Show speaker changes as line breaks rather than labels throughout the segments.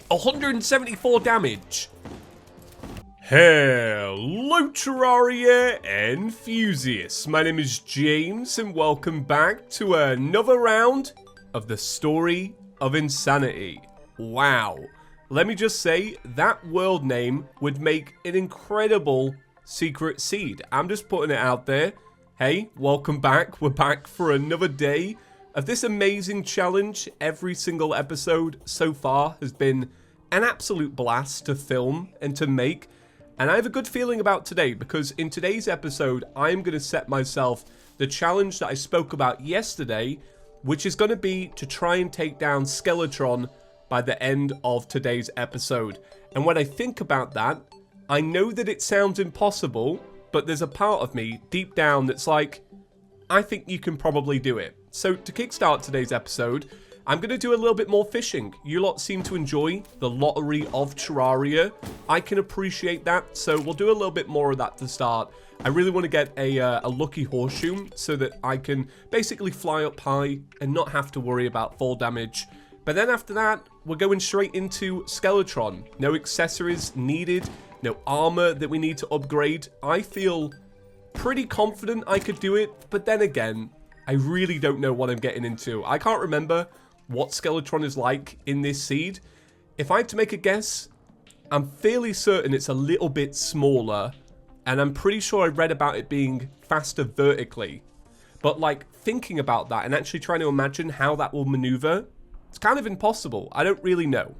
174 damage. Hello Terraria enthusiasts, my name is James and welcome back to another round of the Story of Insanity. Wow, let me just say that world name would make an incredible secret seed. I'm just putting it out there. Hey, welcome back. We're back for another day of this amazing challenge. Every single episode so far has been an absolute blast to film and to make. And I have a good feeling about today because in today's episode, I'm going to set myself the challenge that I spoke about yesterday, which is going to be to try and take down Skeletron by the end of today's episode. And when I think about that, I know that it sounds impossible, but there's a part of me deep down that's like, I think you can probably do it. So to kickstart today's episode, I'm going to do a little bit more fishing. You lot seem to enjoy the lottery of Terraria. I can appreciate that, so we'll do a little bit more of that to start. I really want to get a lucky horseshoe so that I can basically fly up high and not have to worry about fall damage. But then after that, we're going straight into Skeletron. No accessories needed, no armor that we need to upgrade. I feel pretty confident I could do it, but then again, I really don't know what I'm getting into. I can't remember what Skeletron is like in this seed. If I had to make a guess, I'm fairly certain it's a little bit smaller, and I'm pretty sure I read about it being faster vertically. But like thinking about that and actually trying to imagine how that will maneuver, it's kind of impossible. I don't really know.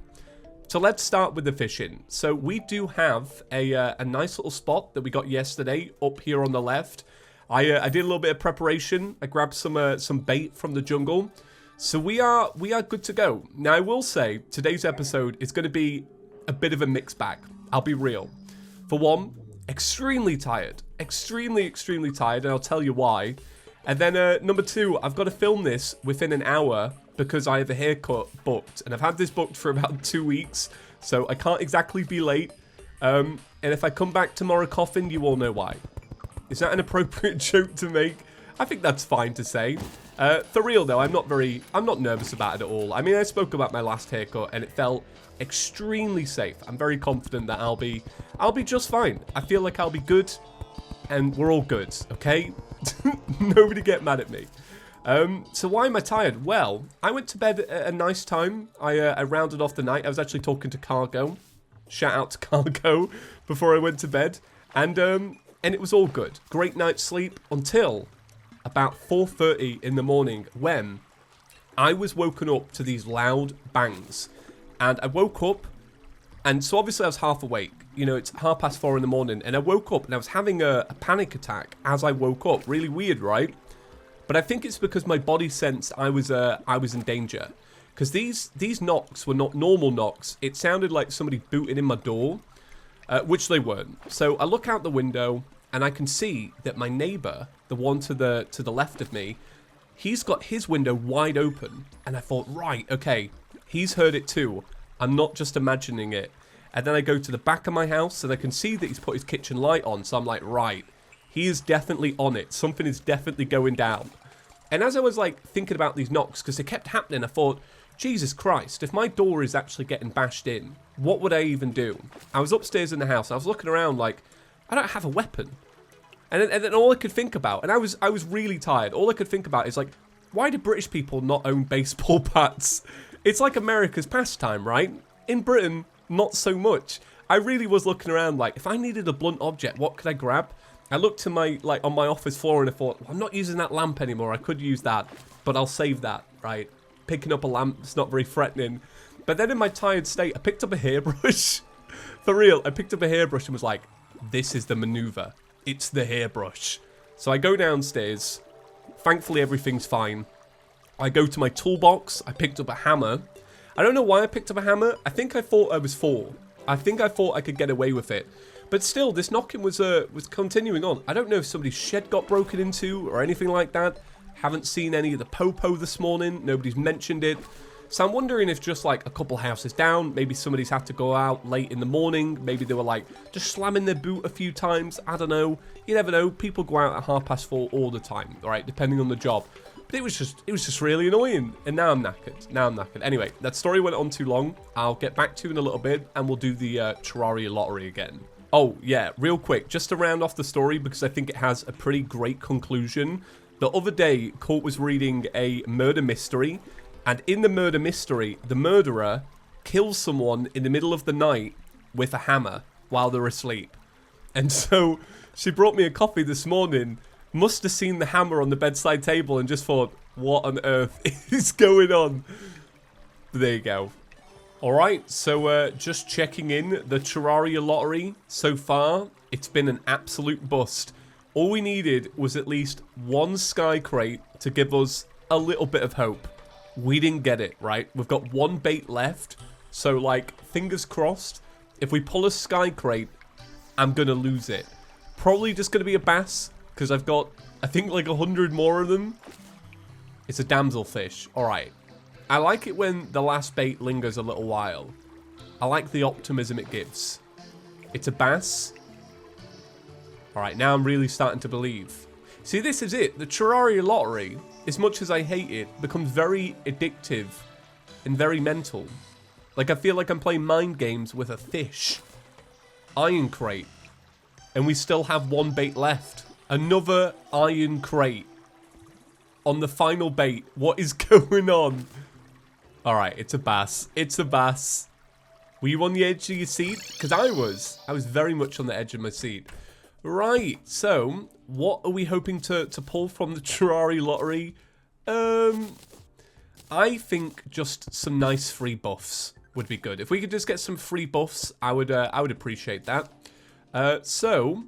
So let's start with the fishing. So we do have a nice little spot that we got yesterday up here on the left. I did a little bit of preparation. I grabbed some bait from the jungle. So we are good to go. Now I will say today's episode is going to be a bit of a mixed bag. I'll be real. For one, extremely tired. Extremely tired, and I'll tell you why. And then number two, I've got to film this within an hour because I have a haircut booked. And I've had this booked for about 2 weeks, so I can't exactly be late. And if I come back tomorrow coughing, you all know why. Is that an appropriate joke to make? I think that's fine to say. For real though, I'm not nervous about it at all. I mean, I spoke about my last haircut and it felt extremely safe. I'm very confident that I'll be just fine. I feel like I'll be good, and we're all good, okay? Nobody get mad at me. So why am I tired? Well, I went to bed at a nice time. I rounded off the night. I was actually talking to Cargo. Shout out to Cargo before I went to bed, and it was all good. Great night's sleep until about 4:30 in the morning when I was woken up to these loud bangs. And I woke up, and so obviously I was half awake. You know, it's 4:30 in the morning, and I woke up and I was having a panic attack as I woke up. Really weird, right? But I think it's because my body sensed I was in danger. Because these knocks were not normal knocks. It sounded like somebody booted in my door, which they weren't. So I look out the window, and I can see that my neighbor, the one to the left of me, he's got his window wide open. And I thought, right, okay, he's heard it too. I'm not just imagining it. And then I go to the back of my house, and I can see that he's put his kitchen light on. So I'm like, right, he is definitely on it. Something is definitely going down. And as I was like thinking about these knocks, because they kept happening, I thought, Jesus Christ, if my door is actually getting bashed in, what would I even do? I was upstairs in the house. I was looking around like, I don't have a weapon. And then all I could think about, and I was really tired, all I could think about is like, why do British people not own baseball bats? It's like America's pastime, right? In Britain, not so much. I really was looking around like, if I needed a blunt object, what could I grab? I looked to my, like, on my office floor and I thought, well, I'm not using that lamp anymore. I could use that, but I'll save that, right? Picking up a lamp is not very threatening. But then in my tired state, I picked up a hairbrush. For real, I picked up a hairbrush and was like, this is the maneuver. It's the hairbrush. So I go downstairs. Thankfully, everything's fine. I go to my toolbox. I picked up a hammer. I don't know why I picked up a hammer. I think I thought I was 4. I think I thought I could get away with it. But still, this knocking was continuing on. I don't know if somebody's shed got broken into or anything like that. Haven't seen any of the popo this morning. Nobody's mentioned it. So I'm wondering if just like a couple houses down, maybe somebody's had to go out late in the morning. Maybe they were like just slamming their boot a few times. I don't know. You never know. People go out at 4:30 all the time, right? Depending on the job. But it was just really annoying. And now I'm knackered. Anyway, that story went on too long. I'll get back to you in a little bit, and we'll do the Terraria lottery again. Oh, yeah, real quick, just to round off the story, because I think it has a pretty great conclusion. The other day, Court was reading a murder mystery, and in the murder mystery, the murderer kills someone in the middle of the night with a hammer while they're asleep. And so she brought me a coffee this morning, must have seen the hammer on the bedside table and just thought, what on earth is going on? There you go. Alright, so just checking in the Terraria lottery so far. It's been an absolute bust. All we needed was at least one sky crate to give us a little bit of hope. We didn't get it, right? We've got one bait left. So, like, fingers crossed, if we pull a sky crate, I'm going to lose it. Probably just going to be a bass, because I've got, I think, like 100 more of them. It's a damselfish. Alright. I like it when the last bait lingers a little while. I like the optimism it gives. It's a bass. Alright, now I'm really starting to believe. See, this is it. The Terraria lottery, as much as I hate it, becomes very addictive and very mental. Like, I feel like I'm playing mind games with a fish. Iron crate. And we still have one bait left. Another iron crate. On the final bait. What is going on? Alright, it's a bass. It's a bass. Were you on the edge of your seat? Because I was. I was very much on the edge of my seat. Right, so, what are we hoping to pull from the Terraria lottery? I think just some nice free buffs would be good. If we could just get some free buffs, I would appreciate that. So,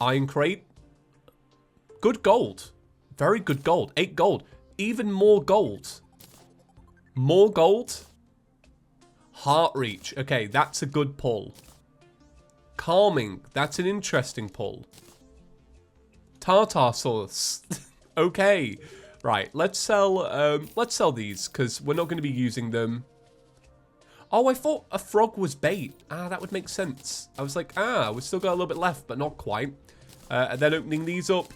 iron crate. Good gold. Very good gold. 8 gold. Even more gold. More gold. Heart reach. Okay, that's a good pull. Calming. That's an interesting pull. Tartar sauce. Okay. Right, let's sell these, because we're not going to be using them. Oh, I thought a frog was bait. Ah, that would make sense. I was like, we've still got a little bit left, but not quite. And then opening these up.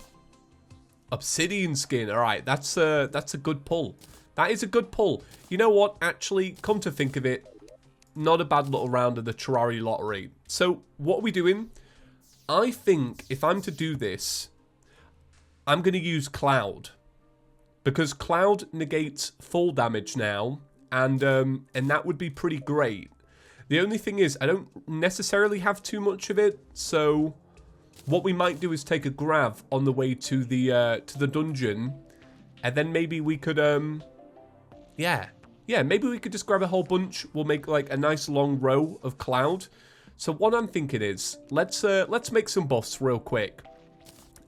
Obsidian skin. All right, that's a good pull. That is a good pull. You know what? Actually, come to think of it, not a bad little round of the Terraria lottery. So, what are we doing? I think if I'm to do this, I'm going to use Cloud. Because Cloud negates full damage now, and that would be pretty great. The only thing is, I don't necessarily have too much of it, so what we might do is take a grav on the way to the dungeon, and then maybe we could maybe we could just grab a whole bunch. We'll make like a nice long row of Cloud. So what I'm thinking is, let's make some buffs real quick.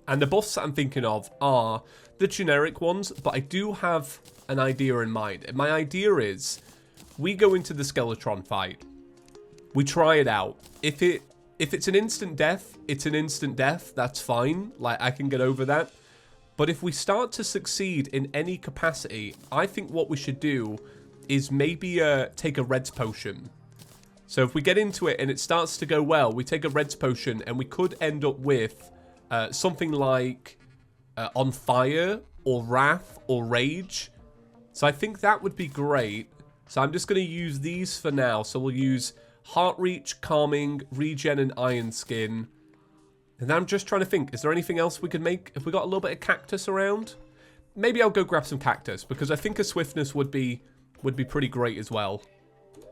And the buffs that I'm thinking of are the generic ones, but I do have an idea in mind. And my idea is, we go into the Skeletron fight. We try it out. If it's an instant death, it's an instant death. That's fine. Like, I can get over that. But if we start to succeed in any capacity, I think what we should do is maybe take a Reds potion. So if we get into it and it starts to go well, we take a Reds potion and we could end up with something like On Fire or Wrath or Rage. So I think that would be great. So I'm just going to use these for now. So we'll use Heart Reach, Calming, Regen, and Iron Skin. And then I'm just trying to think, is there anything else we could make? If we got a little bit of Cactus around? Maybe I'll go grab some Cactus, because I think a Swiftness would be pretty great as well.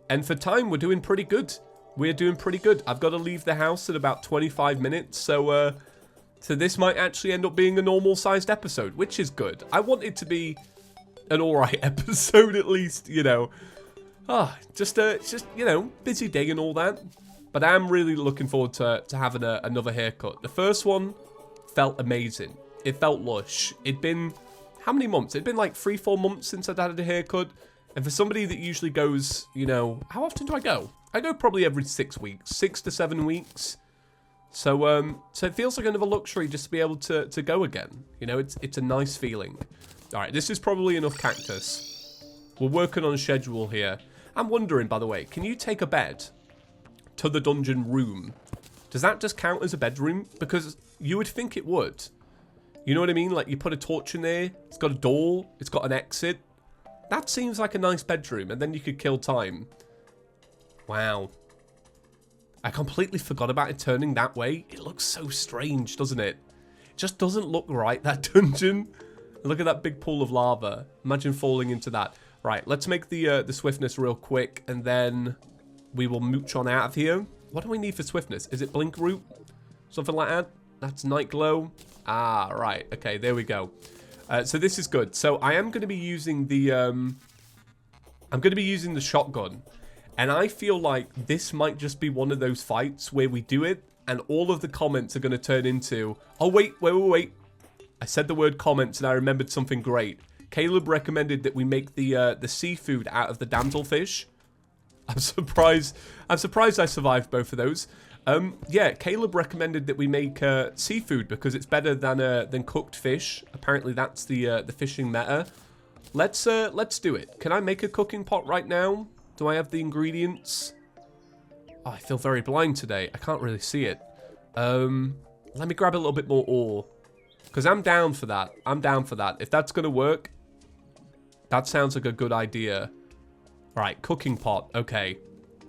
And for time, we're doing pretty good. We're doing pretty good. I've got to leave the house in about 25 minutes, so this might actually end up being a normal-sized episode, which is good. I want it to be an alright episode, at least, you know. Just you know, busy day and all that. But I'm really looking forward to having another haircut. The first one felt amazing. It felt lush. It'd been, how many months? It'd been like 3-4 months since I'd had a haircut. And for somebody that usually goes, you know, how often do I go? I go probably every 6 weeks, 6 to 7 weeks. So it feels like another luxury just to be able to go again. You know, it's a nice feeling. All right, this is probably enough Cactus. We're working on a schedule here. I'm wondering, by the way, can you take a bed to the dungeon room? Does that just count as a bedroom? Because you would think it would. You know what I mean? Like, you put a torch in there, it's got a door, it's got an exit. That seems like a nice bedroom, and then you could kill time. Wow. I completely forgot about it turning that way. It looks so strange, doesn't it? It just doesn't look right, that dungeon. Look at that big pool of lava. Imagine falling into that. Right, let's make the swiftness real quick, and then we will mooch on out of here. What do we need for swiftness? Is it blink root? Something like that? That's night glow. Ah, right. Okay, there we go. So this is good. So I am going to be using the shotgun, and I feel like this might just be one of those fights where we do it, and all of the comments are going to turn into, oh wait. I said the word comments, and I remembered something great. Caleb recommended that we make the seafood out of the damselfish. I'm surprised I survived both of those. Yeah, Caleb recommended that we make seafood because it's better than cooked fish. Apparently, that's the fishing meta. Let's do it. Can I make a cooking pot right now? Do I have the ingredients? Oh, I feel very blind today. I can't really see it. Let me grab a little bit more ore, because I'm down for that. I'm down for that. If that's gonna work, that sounds like a good idea. All right, cooking pot. Okay.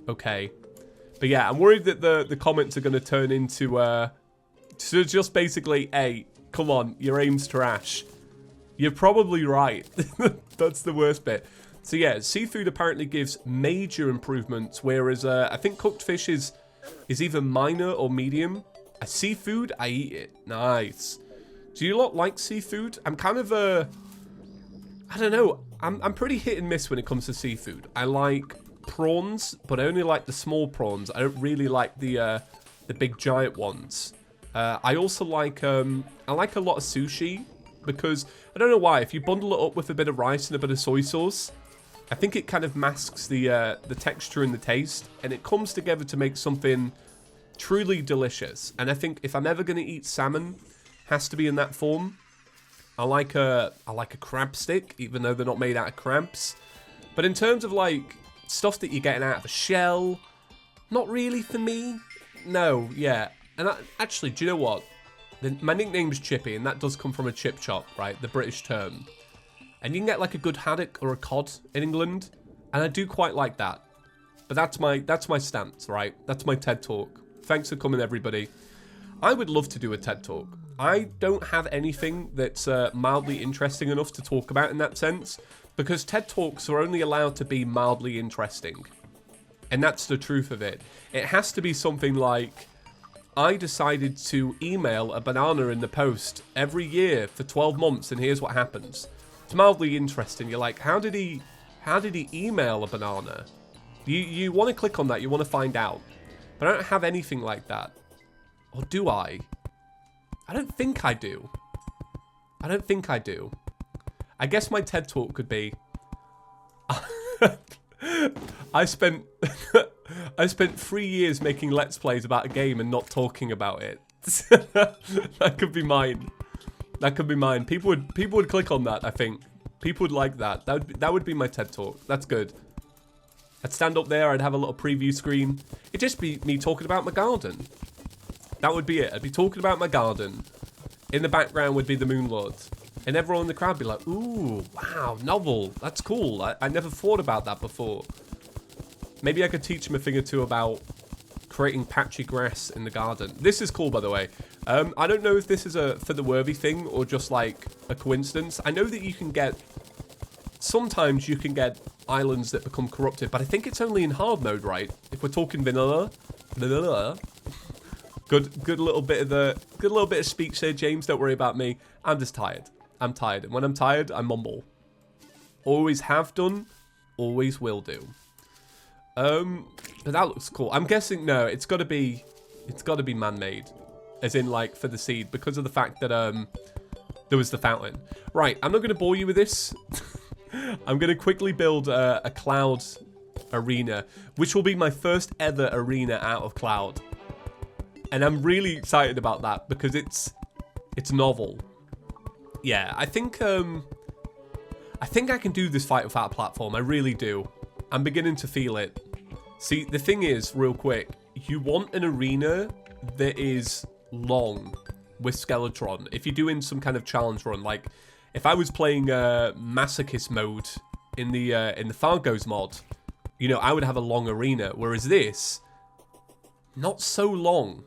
But yeah, I'm worried that the comments are going to turn into so just basically, hey, come on, your aim's trash. You're probably right. That's the worst bit. So yeah, seafood apparently gives major improvements, whereas I think cooked fish is either minor or medium. Seafood, I eat it. Nice. Do you lot like seafood? I'm kind of I don't know. I'm pretty hit and miss when it comes to seafood. I like prawns, but I only like the small prawns. I don't really like the big giant ones. I also like I like a lot of sushi, because I don't know why. If you bundle it up with a bit of rice and a bit of soy sauce, I think it kind of masks the texture and the taste, and it comes together to make something truly delicious. And I think if I'm ever going to eat salmon, has to be in that form. I like a crab stick, even though they're not made out of crabs. But in terms of like stuff that you're getting out of a shell, not really for me. No, yeah. And actually, do you know what? My nickname's Chippy, and that does come from a chip shop, right? The British term. And you can get like a good haddock or a cod in England, and I do quite like that. But that's my stance, right? That's my TED Talk. Thanks for coming, everybody. I would love to do a TED Talk. I don't have anything that's mildly interesting enough to talk about in that sense, because TED Talks are only allowed to be mildly interesting. And that's the truth of it. It has to be something like, I decided to email a banana in the post every year for 12 months, and here's what happens. It's mildly interesting. You're like, how did he email a banana? You want to click on that, you want to find out. But I don't have anything like that. Or do I? I don't think I do. I guess my TED Talk could be, I spent 3 years making Let's Plays about a game and not talking about it. That could be mine. People would click on that, I think. People would like that. That would be my TED Talk. That's good. I'd stand up there, I'd have a little preview screen. It'd just be me talking about my garden. That would be it. I'd be talking about my garden. In the background would be the Moon Lord. And everyone in the crowd would be like, ooh, wow, novel. That's cool. I never thought about that before. Maybe I could teach him a thing or two about creating patchy grass in the garden. This is cool, by the way. I don't know if this is a for the worthy thing or just like a coincidence. I know that you can get, sometimes you can get islands that become corrupted, but I think it's only in hard mode, right? If we're talking vanilla. Good little bit of speech there, James. Don't worry about me. I'm just tired. I'm tired. And when I'm tired, I mumble. Always have done, always will do. But that looks cool. I'm guessing no, it's gotta be man-made. As in like for the seed, because of the fact that there was the fountain. Right, I'm not gonna bore you with this. I'm gonna quickly build a cloud arena, which will be my first ever arena out of cloud. And I'm really excited about that because it's novel. Yeah, I think I can do this fight without a platform. I really do. I'm beginning to feel it. See, the thing is, real quick, you want an arena that is long. with Skeletron. If you're doing some kind of challenge run, like if I was playing Masochist mode in the Fargo's mod, you know, I would have a long arena. Whereas this, not so long.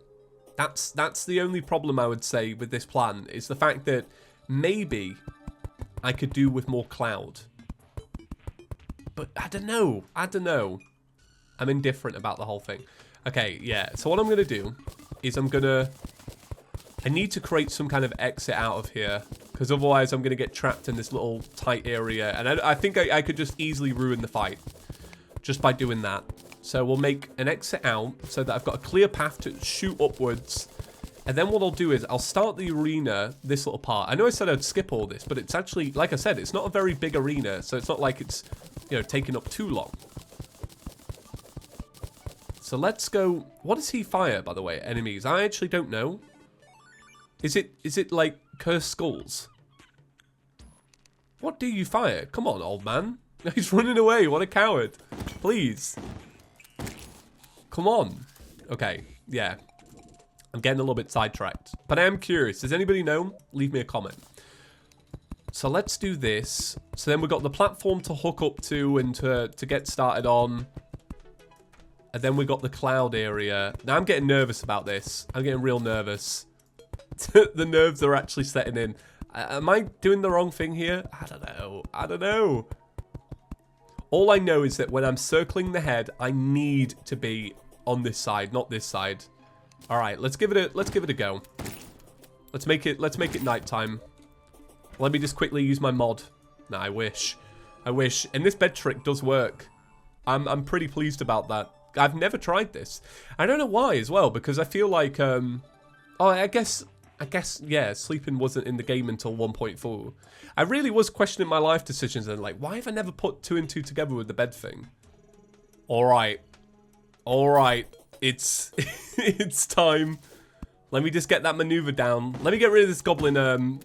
That's the only problem I would say with this plan, is the fact that maybe I could do with more cloud. But I don't know. I'm indifferent about the whole thing. Okay, yeah. So what I'm going to do is I need to create some kind of exit out of here, because otherwise I'm going to get trapped in this little tight area. And I think I could just easily ruin the fight just by doing that. So we'll make an exit out so that I've got a clear path to shoot upwards. And then what I'll do is I'll start the arena, this little part. I know I said I'd skip all this, but it's actually, like I said, it's not a very big arena. So it's not like it's, you know, taking up too long. So let's go. What does he fire, by the way, enemies? I actually don't know. Is it like cursed skulls? What do you fire? Come on, old man. He's running away. What a coward. Please. Come on. Okay, yeah. I'm getting a little bit sidetracked. But I am curious. Does anybody know? Leave me a comment. So let's do this. So then we've got the platform to hook up to and to get started on. And then we've got the cloud area. Now I'm getting nervous about this. I'm getting real nervous. The nerves are actually setting in. Am I doing the wrong thing here? I don't know. All I know is that when I'm circling the head, I need to be on this side, not this side. All right, let's give it a go. Let's make it nighttime. Let me just quickly use my mod. Nah, I wish. And this bed trick does work. I'm pretty pleased about that. I've never tried this. I don't know why as well, because I feel like oh, I guess yeah, sleeping wasn't in the game until 1.4. I really was questioning my life decisions and like, why have I never put 2 and 2 together with the bed thing? All right. It's it's time. Let me just get that maneuver down. Let me get rid of this goblin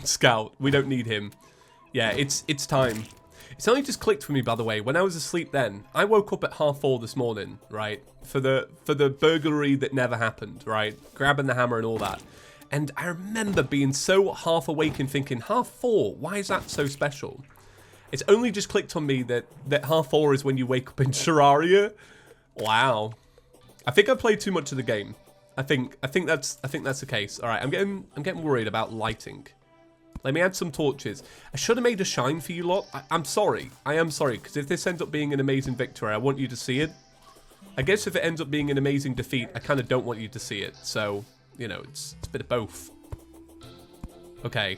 scout. We don't need him. Yeah, it's time. It's only just clicked for me, by the way. When I was asleep then, I woke up at 4:30 this morning, right? For the burglary that never happened, right? Grabbing the hammer and all that. And I remember being so half awake and thinking, 4:30? Why is that so special? It's only just clicked on me that 4:30 is when you wake up in Terraria. Wow. I think I played too much of the game. I think that's the case. All right, I'm getting worried about lighting. Let me add some torches. I should have made a shine for you lot. I'm sorry. I am sorry, because if this ends up being an amazing victory, I want you to see it. I guess if it ends up being an amazing defeat, I kind of don't want you to see it. So, you know, it's a bit of both. Okay.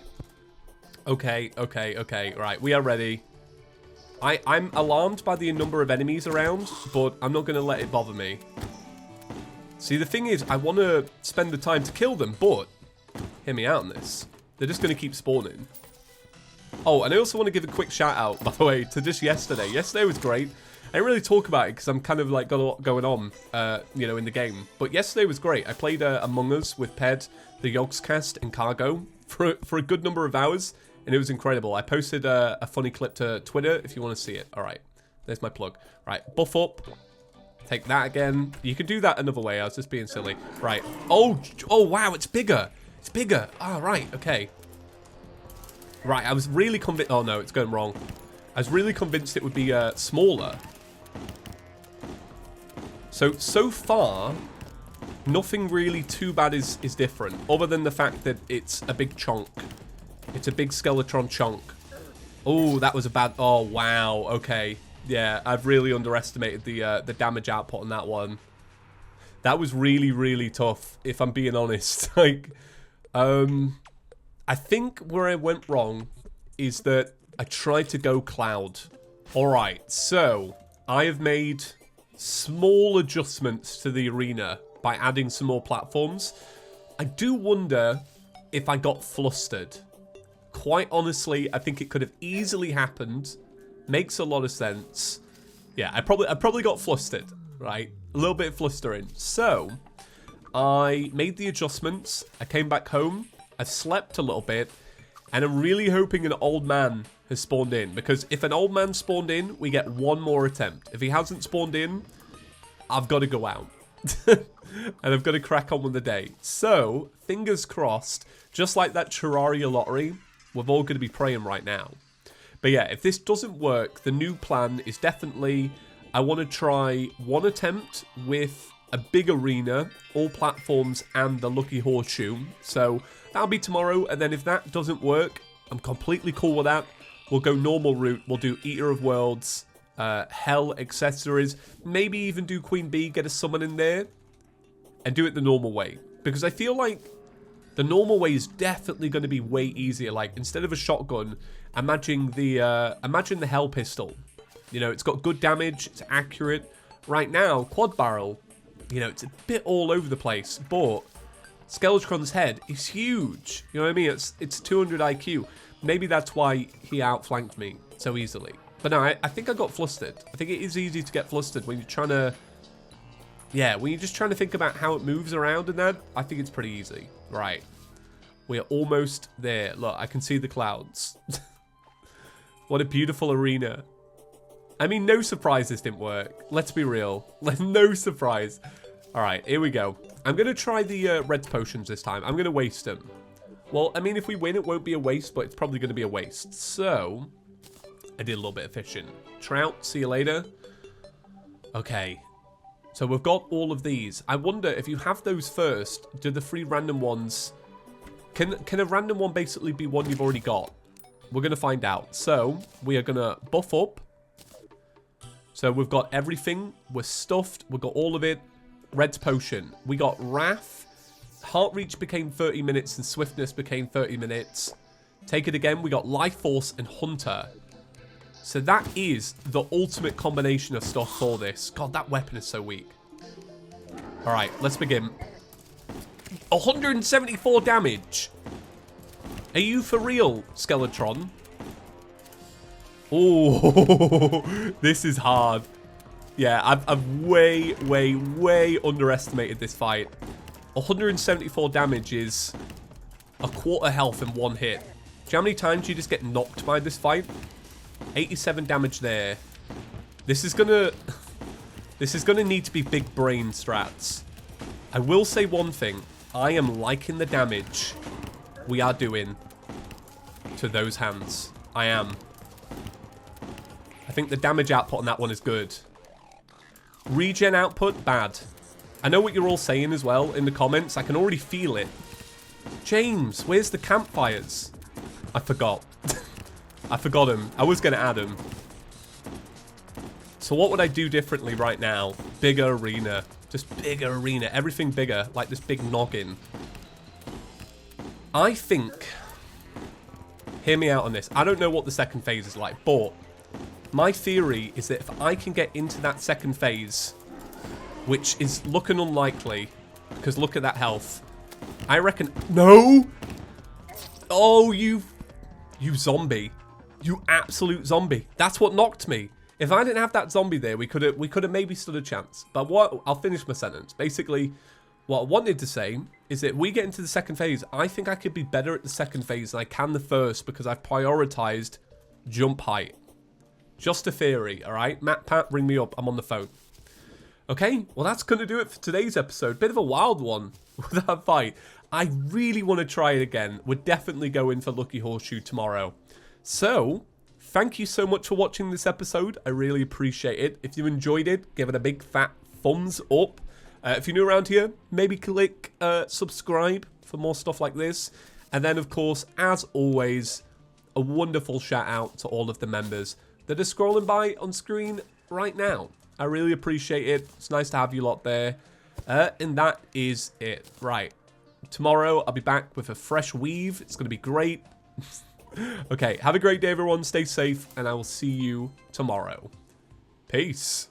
Right, we are ready. I'm alarmed by the number of enemies around, but I'm not going to let it bother me. See, the thing is, I want to spend the time to kill them, but hear me out on this. They're just going to keep spawning. Oh, and I also want to give a quick shout out, by the way, to just yesterday. Yesterday was great. I didn't really talk about it because I'm kind of like got a lot going on, you know, in the game. But yesterday was great. I played Among Us with Ped, the Yogscast, and Cargo for a good number of hours, and it was incredible. I posted a funny clip to Twitter if you want to see it. All right, there's my plug. Right, buff up. Take that again. You can do that another way. I was just being silly. Right. Oh, wow, it's bigger. It's bigger. Oh, right, okay. Right, I was really convinced. Oh, no, it's going wrong. I was really convinced it would be smaller. So far, nothing really too bad is different, other than the fact that it's a big chunk. It's a big Skeletron chunk. Oh, that was a bad... Oh, wow, okay. Yeah, I've really underestimated the damage output on that one. That was really, really tough, if I'm being honest. Like, I think where I went wrong is that I tried to go cloud. Alright, so I have made small adjustments to the arena by adding some more platforms. I do wonder if I got flustered. Quite honestly, I think it could have easily happened. Makes a lot of sense. Yeah, I probably got flustered, right? A little bit flustering. So, I made the adjustments. I came back home. I slept a little bit. And I'm really hoping an old man has spawned in. Because if an old man spawned in, we get one more attempt. If he hasn't spawned in, I've got to go out. And I've got to crack on with the day. So, fingers crossed, just like that Terraria lottery, we're all going to be praying right now. But yeah, if this doesn't work, the new plan is definitely, I want to try one attempt with a big arena, all platforms, and the lucky horseshoe. So, that'll be tomorrow, and then if that doesn't work, I'm completely cool with that. We'll go normal route. We'll do Eater of Worlds, Hell accessories, maybe even do Queen Bee, get a summon in there, and do it the normal way. Because I feel like the normal way is definitely going to be way easier. Like, instead of a shotgun, imagine the Hell pistol. You know, it's got good damage, it's accurate. Right now, quad barrel, you know, it's a bit all over the place, but Skeletron's head is huge. You know what I mean? It's 200 IQ. Maybe that's why he outflanked me so easily. But no, I think I got flustered. I think it is easy to get flustered when you're trying to... Yeah, when you're just trying to think about how it moves around and that, I think it's pretty easy. Right. We're almost there. Look, I can see the clouds. What a beautiful arena. I mean, no surprise this didn't work. Let's be real. No surprise. All right, here we go. I'm going to try the red potions this time. I'm going to waste them. Well, I mean, if we win, it won't be a waste, but it's probably going to be a waste. So, I did a little bit of fishing. Trout, see you later. Okay. So, we've got all of these. I wonder, if you have those first, do the 3 random ones... Can a random one basically be one you've already got? We're going to find out. So, we are going to buff up. So, we've got everything. We're stuffed. We've got all of it. Red's potion. We got Wrath. Heart Reach became 30 minutes and Swiftness became 30 minutes. Take it again. We got Life Force and Hunter. So that is the ultimate combination of stuff for this. God, that weapon is so weak. Alright, let's begin. 174 damage. Are you for real, Skeletron? Oh, this is hard. Yeah, I've way underestimated this fight. 174 damage is a quarter health in one hit. Do you know how many times you just get knocked by this fight? 87 damage there. This is gonna need to be big brain strats. I will say one thing. I am liking the damage we are doing to those hands. I am. I think the damage output on that one is good. Regen output, bad. I know what you're all saying as well in the comments. I can already feel it. James, where's the campfires? I forgot. I forgot him. I was going to add him. So what would I do differently right now? Bigger arena. Just bigger arena. Everything bigger. Like this big noggin. I think... Hear me out on this. I don't know what the second phase is like, but... My theory is that if I can get into that second phase... Which is looking unlikely. Because look at that health. I reckon... No! Oh, you zombie. You absolute zombie. That's what knocked me. If I didn't have that zombie there, we could have maybe stood a chance. But what... I'll finish my sentence. Basically, what I wanted to say is that if we get into the second phase, I think I could be better at the second phase than I can the first because I've prioritized jump height. Just a theory, alright? Matt, Pat, ring me up. I'm on the phone. Okay, well that's going to do it for today's episode. Bit of a wild one with that fight. I really want to try it again. We're definitely going for Lucky Horseshoe tomorrow. So, thank you so much for watching this episode. I really appreciate it. If you enjoyed it, give it a big fat thumbs up. If you're new around here, maybe click subscribe for more stuff like this. And then, of course, as always, a wonderful shout out to all of the members that are scrolling by on screen right now. I really appreciate it. It's nice to have you lot there. And that is it. Right. Tomorrow, I'll be back with a fresh weave. It's going to be great. Okay, have a great day, everyone. Stay safe, and I will see you tomorrow. Peace.